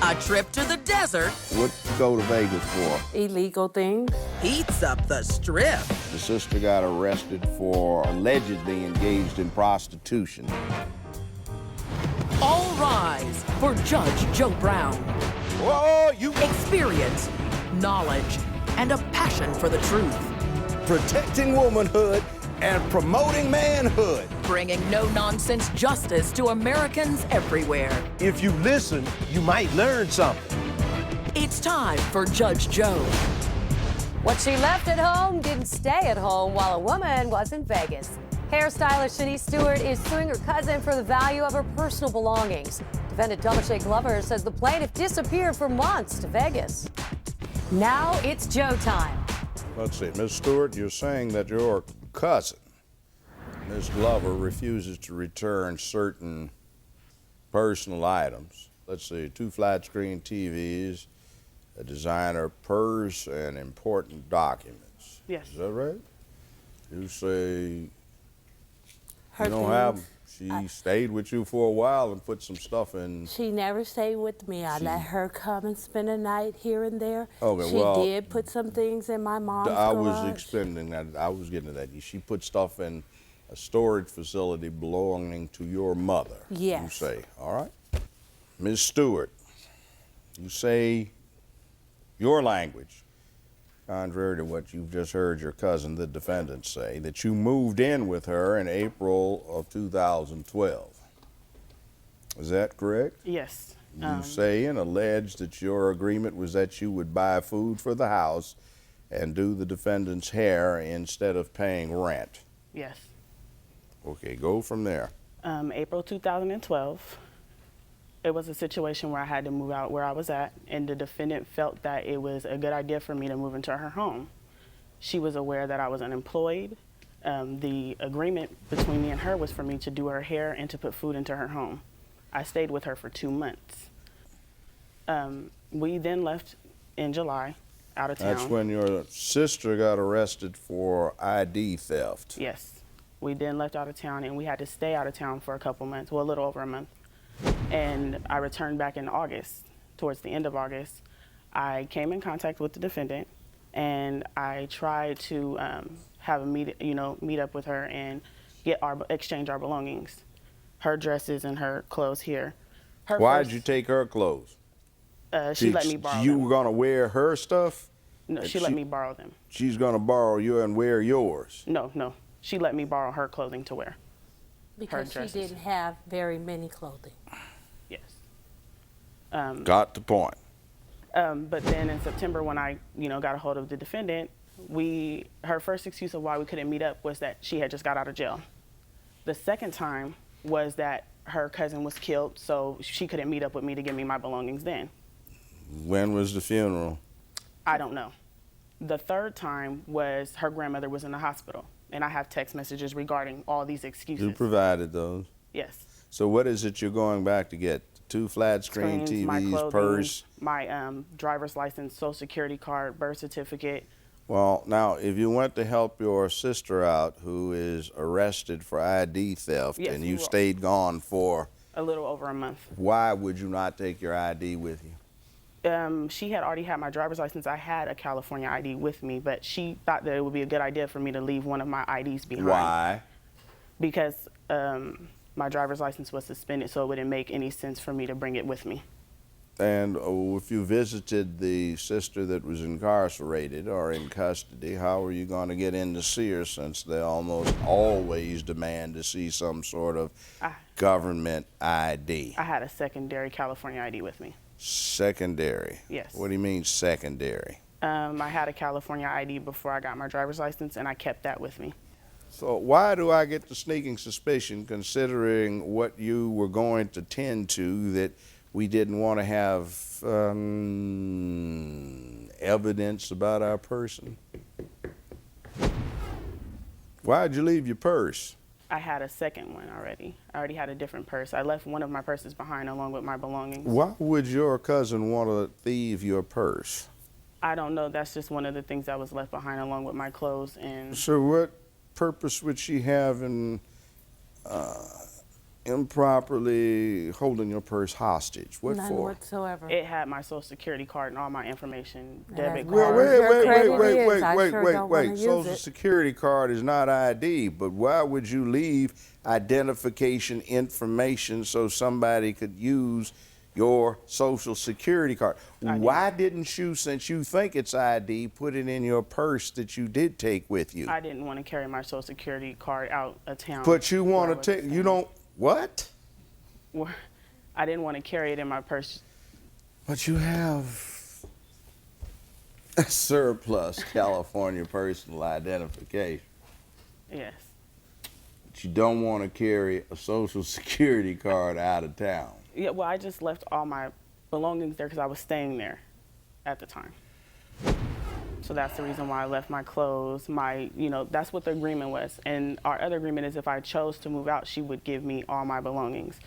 A trip to the desert. What you go to Vegas for? Illegal things. Heats up the strip. The sister got arrested for allegedly engaged in prostitution. All rise for Judge Joe Brown. Whoa, you Experience, knowledge, and a passion for the truth. protecting womanhood and promoting manhood. Bringing no-nonsense justice to Americans everywhere. If you listen, you might learn something. It's time for Judge Joe. What she left at home didn't stay at home while a woman was in Vegas. Hairstylist Shanice Stewart is suing her cousin for the value of her personal belongings. Defendant Domache Glover says the plaintiff disappeared for months to Vegas. Now it's Joe time. Let's see, Ms. Stewart, you're saying that your cousin, Ms. Glover, refuses to return certain personal items. Let's see, 2 flat-screen TVs, a designer purse, and important documents. Yes. Is that right? You say Her you don't things. have them. She stayed with you for a while and put some stuff in. She never stayed with me. I let her come and spend a night here and there. Okay, she well, did put some things in my mom's I garage. was expending that. I was getting to that. She put stuff in a storage facility belonging to your mother. Yes. You say, all right. Ms. Stewart, you say your language, contrary to what you've just heard your cousin, the defendant, say, that you moved in with her in April of 2012. Is that correct? Yes. You say and allege that your agreement was that you would buy food for the house and do the defendant's hair instead of paying rent. Yes. Okay, go from there. April 2012, it was a situation where I had to move out where I was at, and the defendant felt that it was a good idea for me to move into her home. She was aware that I was unemployed. The agreement between me and her was for me to do her hair and to put food into her home. I stayed with her for 2 months. We then left in July, out of town. That's when your sister got arrested for ID theft. Yes. We then left out of town, and we had to stay out of town for a couple months, well, a little over a month. And I returned back in August. Towards the end of August, I came in contact with the defendant, and I tried to have a meet up with her and exchange our belongings, her dresses and her clothes here. Why did you take her clothes? She let me borrow them. You were gonna wear her stuff? No, she let me borrow them. She's gonna borrow you and wear yours? No. She let me borrow her clothing to wear. because she dresses. didn't have very many clothing. Yes. Got the point. But then in September, when I, got a hold of the defendant, her first excuse of why we couldn't meet up was that she had just got out of jail. The second time was that her cousin was killed, so she couldn't meet up with me to give me my belongings then. When was the funeral? I don't know. The third time was her grandmother was in the hospital, and I have text messages regarding all these excuses. You provided those? Yes. So what is it you're going back to get? 2 flat screen Screens, my TVs, clothing, purse? my driver's license, social security card, birth certificate. Well, now, if you went to help your sister out who is arrested for ID theft, Yes, and we you will. stayed gone for, A little over a month. why would you not take your ID with you? She had already had my driver's license. I had a California ID with me, but she thought that it would be a good idea for me to leave one of my IDs behind. Why? Because my driver's license was suspended, so it wouldn't make any sense for me to bring it with me. And if you visited the sister that was incarcerated or in custody, how are you going to get in to see her, since they almost always demand to see some sort of government ID? I had a secondary California ID with me. Secondary? Yes. What do you mean secondary? I had a California ID before I got my driver's license, and I kept that with me. So why do I get the sneaking suspicion, considering what you were going to tend to, that we didn't want to have evidence about our person? Why'd you leave your purse? I had a second one already. I already had a different purse. I left one of my purses behind along with my belongings. Why would your cousin want to thieve your purse? I don't know. That's just one of the things that was left behind along with my clothes. And So what purpose would she have in improperly holding your purse hostage? What None for? whatsoever. It had my social security card and all my information, And debit that's Well, why card. your credit is. I wait, sure wait, don't wanna wait. use Social it. Security card is not ID, but why would you leave identification information so somebody could use your Social Security card? Why didn't you, since you think it's ID, put it in your purse that you did take with you? I didn't want to carry my social security card out of town. But you where I want was to take, you staying. don't, what? I didn't want to carry it in my purse. But you have a surplus California personal identification. Yes. But you don't want to carry a Social Security card out of town. Yeah, well, I just left all my belongings there because I was staying there at the time. So that's the reason why I left my clothes, that's what the agreement was. And our other agreement is if I chose to move out, she would give me all my belongings.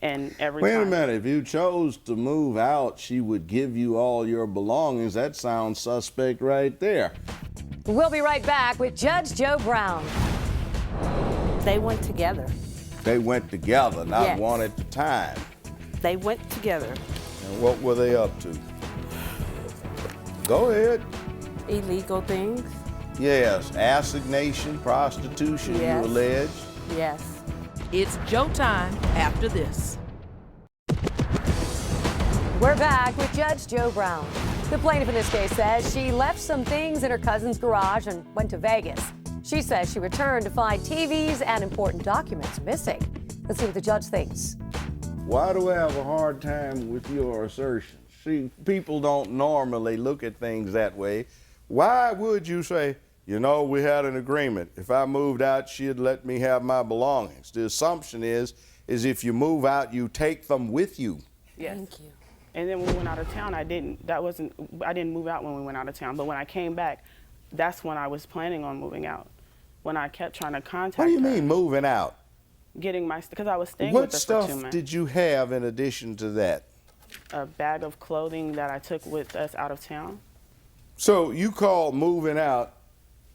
And every Wait a time. minute, if you chose to move out, she would give you all your belongings. That sounds suspect right there. We'll be right back with Judge Joe Brown. They went together. They went together, not Yes. one at a time. They went together. And what were they up to? Go ahead. Illegal things. Yes, assignation, prostitution, Yes. you allege. Yes. It's Joe time after this. We're back with Judge Joe Brown. The plaintiff in this case says she left some things in her cousin's garage and went to Vegas. She says she returned to find TVs and important documents missing. Let's see what the judge thinks. Why do I have a hard time with your assertions? See, people don't normally look at things that way. Why would you say, we had an agreement. If I moved out, she'd let me have my belongings. The assumption is if you move out, you take them with you. Yes. Thank you. And then when we went out of town, I didn't move out when we went out of town. But when I came back, that's when I was planning on moving out. When I kept trying to contact her. What do you mean moving out? Because I was staying What with her for stuff 2 months. did you have in addition to that? A bag of clothing that I took with us out of town. So you call moving out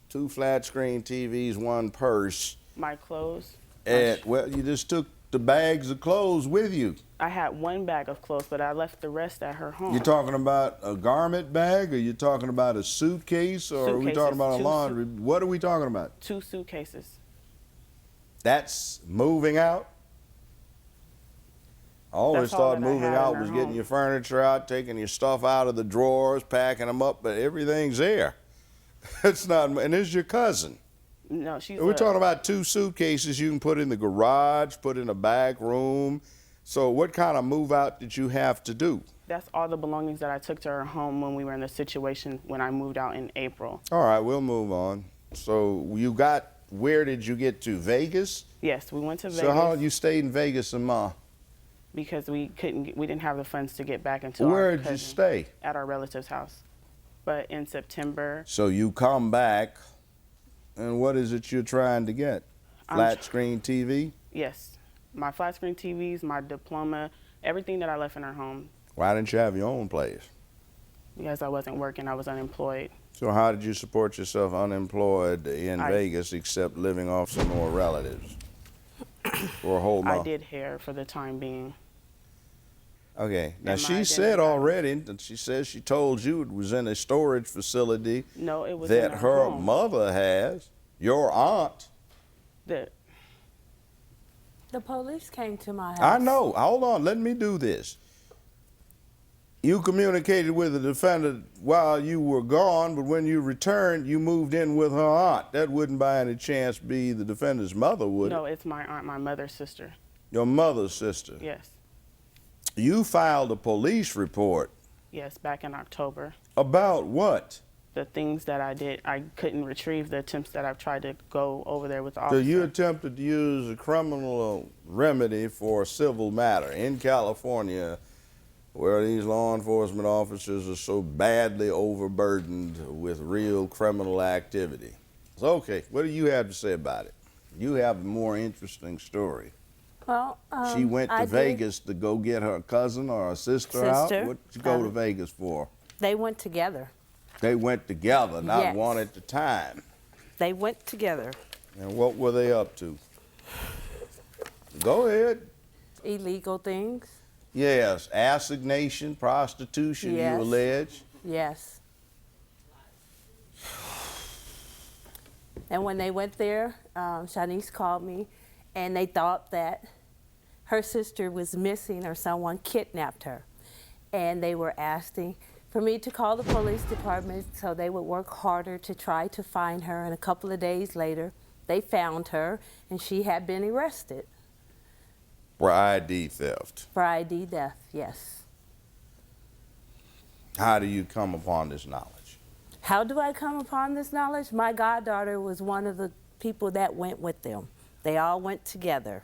2 flat screen TVs, 1 purse, My clothes. and you just took the bags of clothes with you. I had 1 bag of clothes, but I left the rest at her home. You talking about a garment bag, or you talking about a suitcase, or are we Suitcases, talking about a 2 laundry? What are we talking about? 2 suitcases. That's moving out? I always That's all thought that I moving had in out her was getting home. your furniture out, taking your stuff out of the drawers, packing them up, but everything's there. It's not, and this is your cousin. No, she's. We're talking about 2 suitcases you can put in the garage, put in the back room. So what kind of move out did you have to do? That's all the belongings that I took to her home when we were in the situation when I moved out in April. All right, we'll move on. So where did you get to? Vegas? Yes, we went to Vegas. So how long you stayed in Vegas a month? Because we didn't have the funds to get back until Where our did you cousin- stay? At our relative's house. But in September, So you come back, and what is it you're trying to get? Flat screen TV? yes, my flat screen TVs, my diploma, everything that I left in her home. Why didn't you have your own place? Because I wasn't working, I was unemployed. So how did you support yourself unemployed in I- Vegas except living off some more relatives for a whole month? I did hair for the time being. Okay. Now And my she said identity. already that she says she told you it was in a storage facility No, it was that in her home. mother has, your aunt. The police came to my house. I know. Hold on. Let me do this. You communicated with the defendant while you were gone, but when you returned, you moved in with her aunt. That wouldn't by any chance be the defendant's mother, would No, it? it's my aunt, my mother's sister. Your mother's sister. Yes. You filed a police report Yes, back in October. about what? The things that I did, I couldn't retrieve the attempts that I've tried to go over there with the So officer. you attempted to use a criminal remedy for a civil matter in California, where these law enforcement officers are so badly overburdened with real criminal activity. So, okay, what do you have to say about it? You have a more interesting story. Well, She went to I did. Vegas to go get her cousin or her sister out? Sister. What did you go to Vegas for? They went together. They went together, not Yes. one at a time. They went together. And what were they up to? Go ahead. Illegal things. Yes, assignation, prostitution, Yes. you allege. Yes. And when they went there, Shanice called me, and they thought that her sister was missing or someone kidnapped her. And they were asking for me to call the police department so they would work harder to try to find her. And a couple of days later, they found her, and she had been arrested. For ID theft. For ID theft, yes. How do you come upon this knowledge? How do I come upon this knowledge? My goddaughter was one of the people that went with them. They all went together.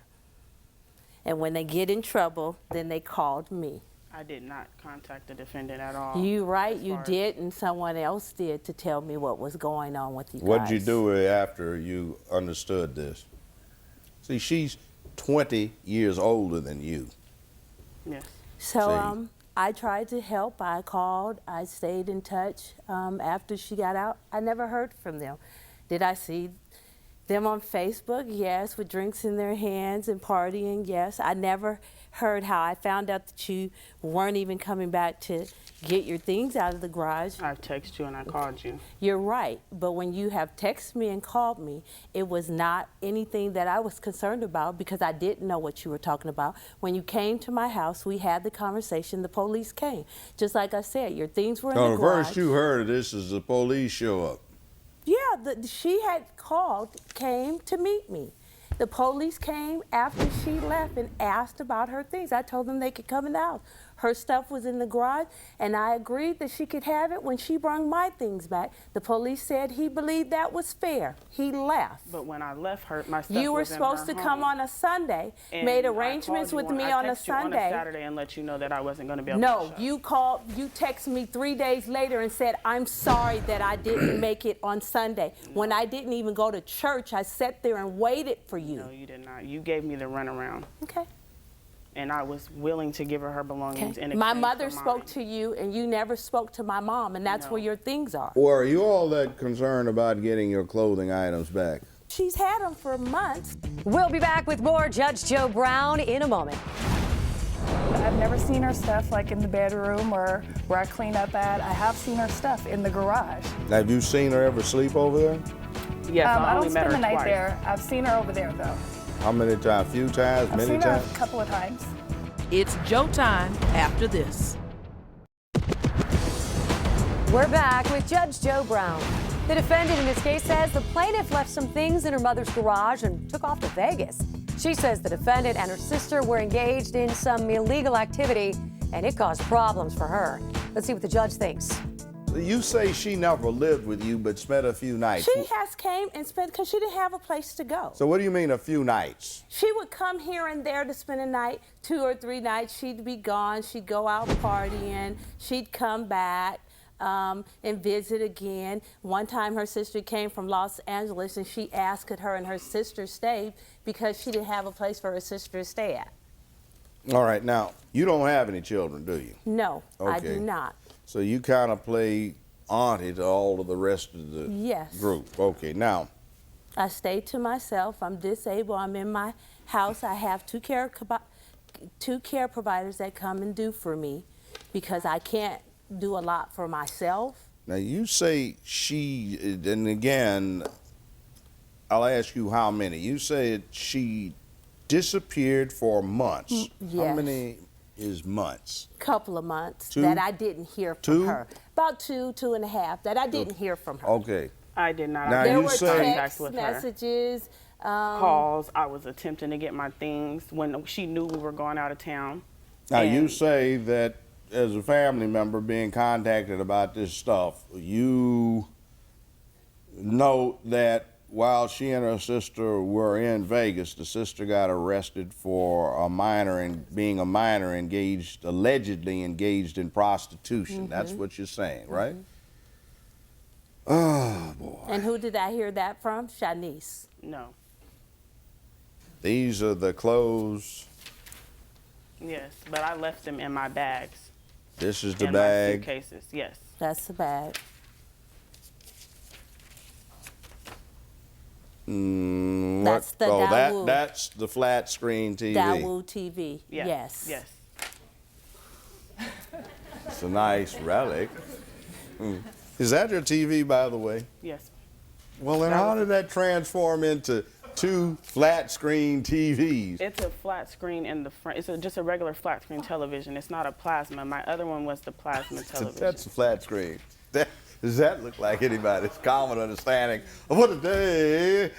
And when they get in trouble, then they called me. I did not contact the defendant at all. You right, as you far as- did, and someone else did to tell me what was going on with you guys. What did you do after you understood this? See, she's 20 years older than you. Yes. So I tried to help. I called. I stayed in touch. After she got out, I never heard from them. Did I see them on Facebook? Yes, with drinks in their hands and partying. Yes. I never heard how. I found out that you weren't even coming back to get your things out of the garage. I texted you and I called you. You're right, but when you have texted me and called me, it was not anything that I was concerned about because I didn't know what you were talking about. When you came to my house, we had the conversation, the police came. Just like I said, your things were in the The garage. first you heard of this is the police show up. Yeah, she had called, came to meet me. The police came after she left and asked about her things. I told them they could come in the house. Her stuff was in the garage, and I agreed that she could have it when she brought my things back. The police said he believed that was fair. He left. But when I left her, my stuff You were was in supposed her to come home. on a Sunday, And made I arrangements called with you me I on a texted you on Sunday. a Saturday and let you know that I wasn't going to be able to No, show. you called, you texted me 3 days later and said, I'm sorry that I didn't make it on Sunday. When I didn't even go to church, I sat there and waited for you. No, you did not. You gave me the runaround. Okay. And I was willing to give her her belongings in exchange My for mother mine. spoke to you, and you never spoke to my mom, and that's No. where your things are. Were you all that concerned about getting your clothing items back? She's had them for months. We'll be back with more Judge Joe Brown in a moment. I've never seen her stuff like in the bedroom or where I clean up at. I have seen her stuff in the garage. Have you seen her ever sleep over there? Yes, I I only don't met spend her the night twice. there. I've seen her over there though. How many times? A few times? I've Many seen her times? a couple of times. It's Joe time after this. We're back with Judge Joe Brown. The defendant in this case says the plaintiff left some things in her mother's garage and took off to Vegas. She says the defendant and her sister were engaged in some illegal activity, and it caused problems for her. Let's see what the judge thinks. You say she never lived with you, but spent a few nights. She has came and spent, because she didn't have a place to go. So what do you mean a few nights? She would come here and there to spend a night, 2 or 3 nights. She'd be gone. She'd go out partying. She'd come back and visit again. One time her sister came from Los Angeles, and she asked could her and her sister stay because she didn't have a place for her sister to stay at. All right, now, you don't have any children, do you? No, I Okay. do not. So you kind of play auntie to all of the rest of the Yes. group. Okay, now, I stay to myself. I'm disabled. I'm in my house. I have two care providers that come and do for me because I can't do a lot for myself. now you say she, and again, I'll ask you how many. You said she disappeared for months. How yes. many is months? Couple of months 2? that I didn't hear from Two? her. About 2, 2.5 that I didn't hear from her. Okay. I did not. Now I There you were was in say- contact text with her. messages. Calls. I was attempting to get my things when she knew we were going out of town. Now you And- say that as a family member being contacted about this stuff, you know that while she and her sister were in Vegas, the sister got arrested for a minor and being a minor engaged, allegedly engaged in prostitution. That's what you're saying, right? Oh boy. And who did I hear that from? Shanice. No. These are the clothes. Yes, but I left them in my bags. This is the in my bag. suitcases. Yes. That's the bag. That's the Daewoo. That's the flat screen TV. Daewoo TV. Yeah. Yes. Yes. It's a nice relic. Is that your TV, by the way? Yes. Well, then how did that transform into 2 flat screen TVs? It's a flat screen in the front. It's just a regular flat screen television. It's not a plasma. My other one was the plasma television. That's a flat screen. Does that look like anybody's common understanding of what a day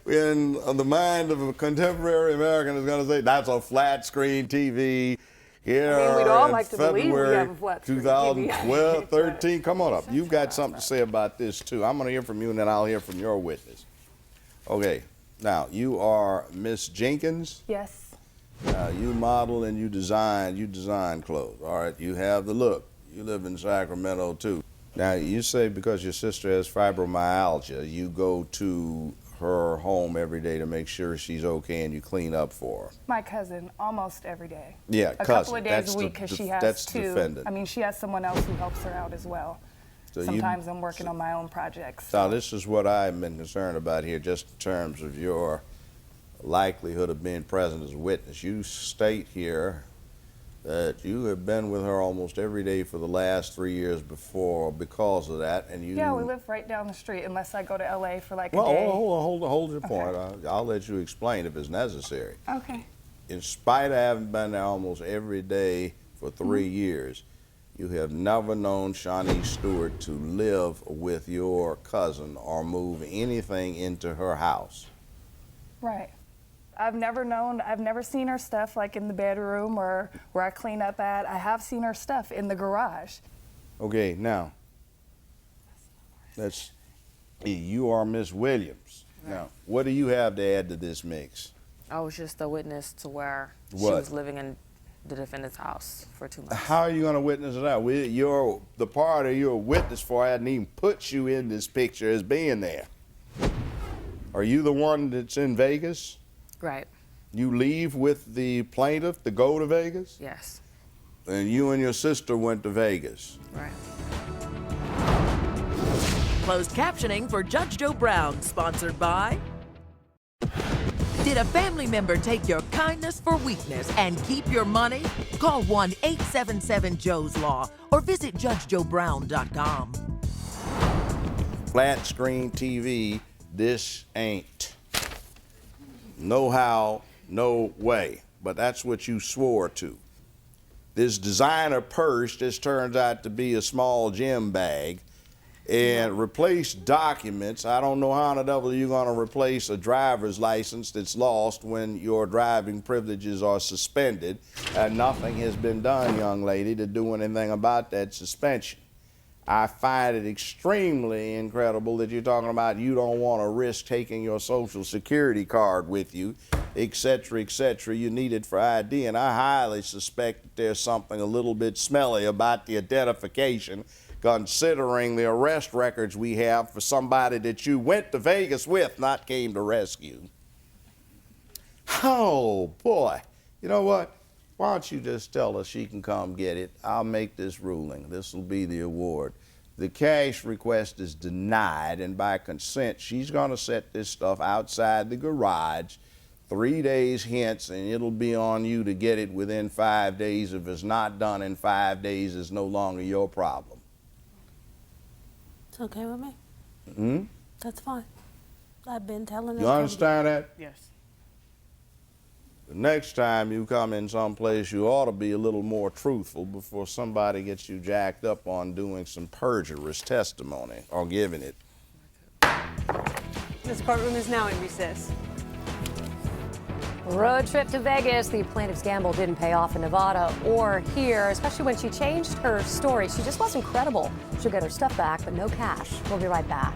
in the mind of a contemporary American is going to say? That's a flat screen TV. Here I mean, we'd all in like to believe we February have a flat screen 2012, 13. Come on up. You've got something to say about this too. I'm going to hear from you, and then I'll hear from your witness. Okay. Now you are Miss Jenkins. Yes. You model and you design clothes. All right. You have the look. You live in Sacramento too. Now you say because your sister has fibromyalgia, you go to her home every day to make sure she's okay, and you clean up for her. My cousin, almost every day. Yeah, a couple of days a week because she has that's 2. Defendant. I mean, she has someone else who helps her out as well. So Sometimes I'm working on my own projects. Now this is what I've been concerned about here, just in terms of your likelihood of being present as a witness. You state here that you have been with her almost every day for the last 3 years because of that, and you... Yeah, we live right down the street unless I go to LA for like well, a day. hold your point. I'll let you explain if it's necessary. Okay. In spite of having been there almost every day for 3 years, you have never known Shawnee Stewart to live with your cousin or move anything into her house. Right. I've never seen her stuff like in the bedroom or where I clean up at. I have seen her stuff in the garage. Okay, now, you are Miss Williams. Right. Now, what do you have to add to this mix? I was just a witness to where she What? was living in the defendant's house for 2 months. How are you going to witness it out? The party you're a witness for hadn't even put you in this picture as being there. Are you the one that's in Vegas? Right. You leave with the plaintiff to go to Vegas? Yes. And you and your sister went to Vegas. Right. Closed captioning for Judge Joe Brown, sponsored by... Did a family member take your kindness for weakness and keep your money? Call 1-877-JOE'S-LAW or visit JudgeJoeBrown.com. Flat screen TV, this ain't. No how, no way. But that's what you swore to. This designer purse just turns out to be a small gym bag. And replace documents. I don't know how in the devil you're going to replace a driver's license that's lost when your driving privileges are suspended. And nothing has been done, young lady, to do anything about that suspension. I find it extremely incredible that you're talking about you don't want to risk taking your Social Security card with you, et cetera, et cetera. You need it for ID, and I highly suspect that there's something a little bit smelly about the identification, considering the arrest records we have for somebody that you went to Vegas with, not came to rescue. Oh, boy. You know what? Why don't you just tell her she can come get it? I'll make this ruling. This will be the award. The cash request is denied, and by consent, she's going to set this stuff outside the garage 3 days hence, and it'll be on you to get it within 5 days. If it's not done in 5 days, it's no longer your problem. It's okay with me. Hmm? That's fine. I've been telling her. You understand that? Yes. The next time you come in someplace, you ought to be a little more truthful before somebody gets you jacked up on doing some perjurious testimony or giving it. This courtroom is now in recess. Road trip to Vegas. The plaintiff's gamble didn't pay off in Nevada or here, especially when she changed her story. She just wasn't credible. She'll get her stuff back, but no cash. We'll be right back.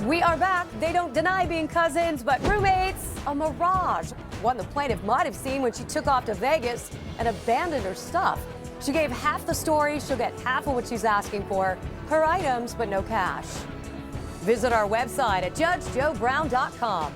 We are back. They don't deny being cousins, but roommates, a mirage. One the plaintiff might have seen when she took off to Vegas and abandoned her stuff. She gave half the story. She'll get half of what she's asking for. Her items, but no cash. Visit our website at JudgeJoeBrown.com.